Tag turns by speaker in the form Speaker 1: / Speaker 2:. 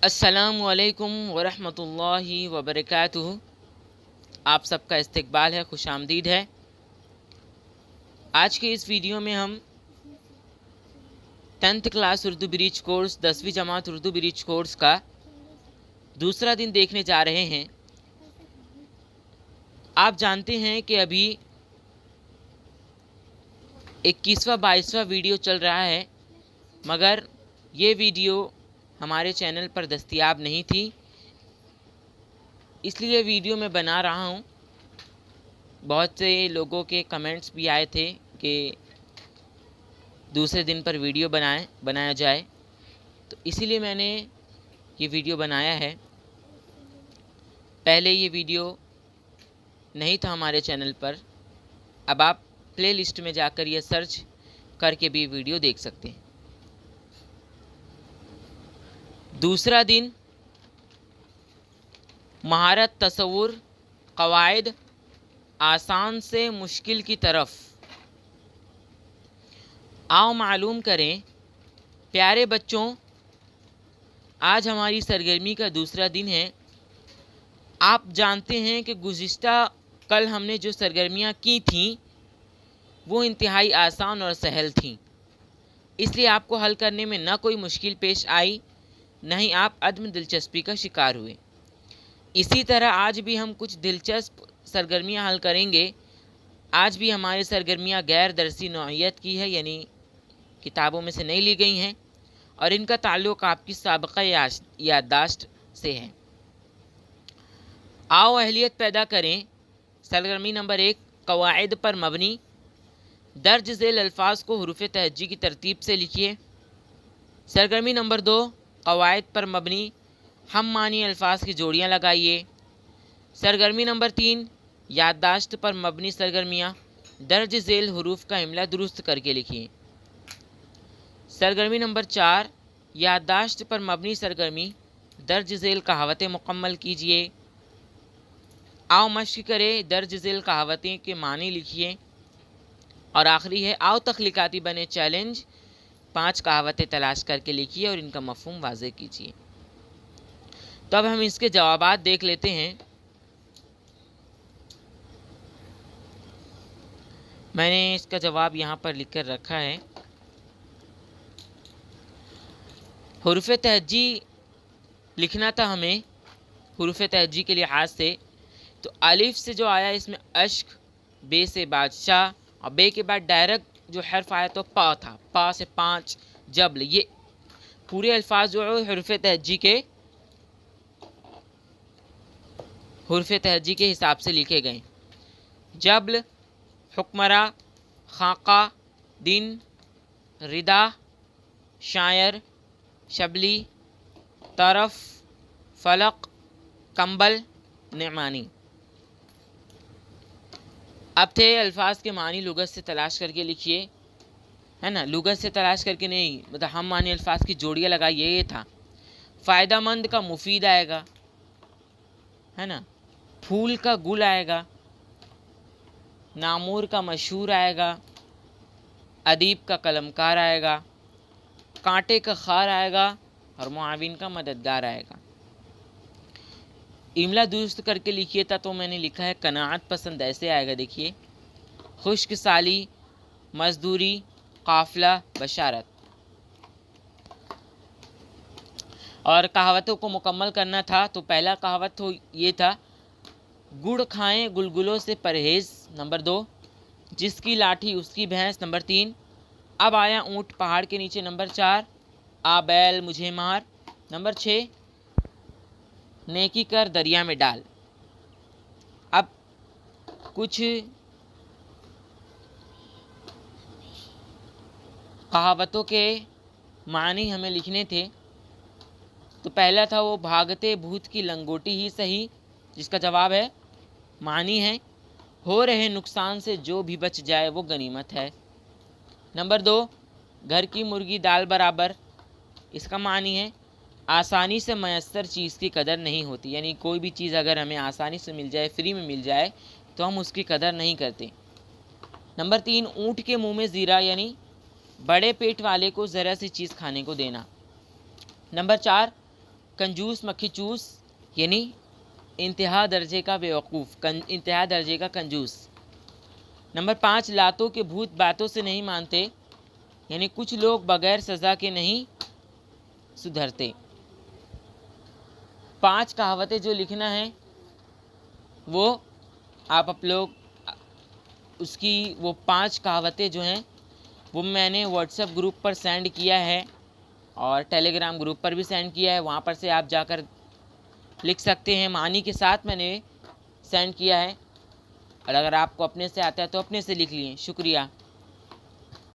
Speaker 1: अस्सलामु अलैकुम वरहमतुल्लाहि वबरकातुहू। आप सबका इस्तकबाल है, खुश आमदीद है। आज के इस वीडियो में हम 10th class Urdu bridge course 10वीं जमात उर्दू ब्रिज कोर्स का दूसरा दिन देखने जा रहे हैं। आप जानते हैं कि अभी 21वां 22वां वीडियो चल रहा है, मगर ये वीडियो हमारे चैनल पर दस्तयाब नहीं थी, इसलिए वीडियो मैं बना रहा हूँ। बहुत से लोगों के कमेंट्स भी आए थे कि दूसरे दिन पर वीडियो बनाया जाए, तो इसीलिए मैंने ये वीडियो बनाया है। पहले ये वीडियो नहीं था हमारे चैनल पर, अब आप प्ले लिस्ट में जाकर ये सर्च करके भी वीडियो देख सकते हैं। दूसरा दिन महारत तसव्वुर क़वाइद आसान से मुश्किल की तरफ। आओ मालूम करें प्यारे बच्चों, आज हमारी सरगर्मी का दूसरा दिन है। आप जानते हैं कि गुज़िश्ता कल हमने जो सरगर्मियाँ की थीं वो इंतहाई आसान और सहल थीं, इसलिए आपको हल करने में न कोई मुश्किल पेश आई, न ही आप अदम दिलचस्पी का शिकार हुए। इसी तरह आज भी हम कुछ दिलचस्प सरगर्मियाँ हल करेंगे। आज भी हमारी सरगर्मियाँ गैर दरसी नौइयत की है, यानी किताबों में से नहीं ली गई हैं, और इनका ताल्लुक़ आपकी साबिक़ा याददाश्त से है। आओ अहलियत पैदा करें। सरगर्मी नंबर 1 क़वाइद पर मबनी। दर्ज झेल अल्फाज को हुरूफ़ तहज्जी की तरतीब से लिखिए। सरगर्मी नंबर 2 क़वाइद पर मबनी हम मानी अल्फाज की जोड़ियाँ लगाइए। सरगर्मी नंबर 3 याददाश्त पर मबनी सरगर्मियाँ। दर्ज झेल हुरूफ का इमला दुरुस्त करके लिखिए। सरगर्मी नंबर 4 याददाश्त पर मबनी सरगर्मी। दर्ज झेल कहावतें मुकम्मल कीजिए। आओ मश्क करें, दर्ज झेल कहावतें के मानी लिखिए। और आखिरी है आओ तख्लीकाती बने चैलेंज। 5 कहावतें तलाश करके लिखिए और इनका मफ़हूम वाज़े कीजिए। तो अब हम इसके जवाबात देख लेते हैं। मैंने इसका जवाब यहाँ पर लिख कर रखा है। हुरूफ़ तहज्जी लिखना था हमें, हुरूफ़ तहज्जी के लिहाज से तो अलिफ से जो आया इसमें अश्क, बे से बादशाह, और बे के बाद डायरेक्ट जो हर्फ आया तो पा था, पा से 5 जबल। ये पूरे अल्फाज जो है हुरूफ़ तहज्जी के हिसाब से लिखे गए। जबल, हुक्मरा, खाका, दिन, रिदा, शायर, शबली, तरफ, फलक, कंबल, नेमानी। अब थे अल्फाज के मानी लुगत से तलाश करके लिखिए, है ना। लुगत से तलाश करके नहीं, मतलब हम मानी अल्फाज की जोड़ियाँ लगाइए, ये था। फ़ायदामंद का मुफीद आएगा, है ना। फूल का गुल आएगा। नामूर का मशहूर आएगा। अदीब का कलमकार आएगा। कांटे का खार आएगा और मुआविन का मददगार आएगा। इमला दुरुस्त करके लिखिए था, तो मैंने लिखा है कनाअत पसंद। ऐसे आएगा, देखिए, खुश्क साली, मजदूरी, काफिला, बशारत। और कहावतों को मुकम्मल करना था, तो पहला कहावत तो ये था, गुड़ खाएं गुलगुलों से परहेज़। नंबर 2, जिसकी लाठी उसकी भैंस। नंबर 3, अब आया ऊँट पहाड़ के नीचे। नंबर 4, आ बैल मुझे मार। नंबर 6, नेकी कर दरिया में डाल। अब कुछ कहावतों के मानी हमें लिखने थे। तो पहला था वो भागते भूत की लंगोटी ही सही, जिसका जवाब है मानी है हो रहे नुकसान से जो भी बच जाए वो गनीमत है। नंबर 2, घर की मुर्गी दाल बराबर, इसका मानी है आसानी से मयस्सर चीज़ की कदर नहीं होती, यानी कोई भी चीज़ अगर हमें आसानी से मिल जाए, फ्री में मिल जाए, तो हम उसकी कदर नहीं करते। नंबर 3, ऊँट के मुंह में ज़ीरा, यानी बड़े पेट वाले को ज़रा सी चीज़ खाने को देना। नंबर 4, कंजूस मक्खी चूस यानी इंतहा दर्जे का बेवकूफ़, इंतहा दर्जे का कंजूस। नंबर 5, लातों के भूत बातों से नहीं मानते यानी कुछ लोग बगैर सज़ा के नहीं सुधरते। 5 कहावतें जो लिखना है वो आप लोग उसकी वो 5 कहावतें जो हैं वो मैंने व्हाट्सएप ग्रुप पर सेंड किया है और टेलीग्राम ग्रुप पर भी सेंड किया है, वहाँ पर से आप जाकर लिख सकते हैं। मानी के साथ मैंने सेंड किया है और अगर आपको अपने से आता है तो अपने से लिख लिए। शुक्रिया।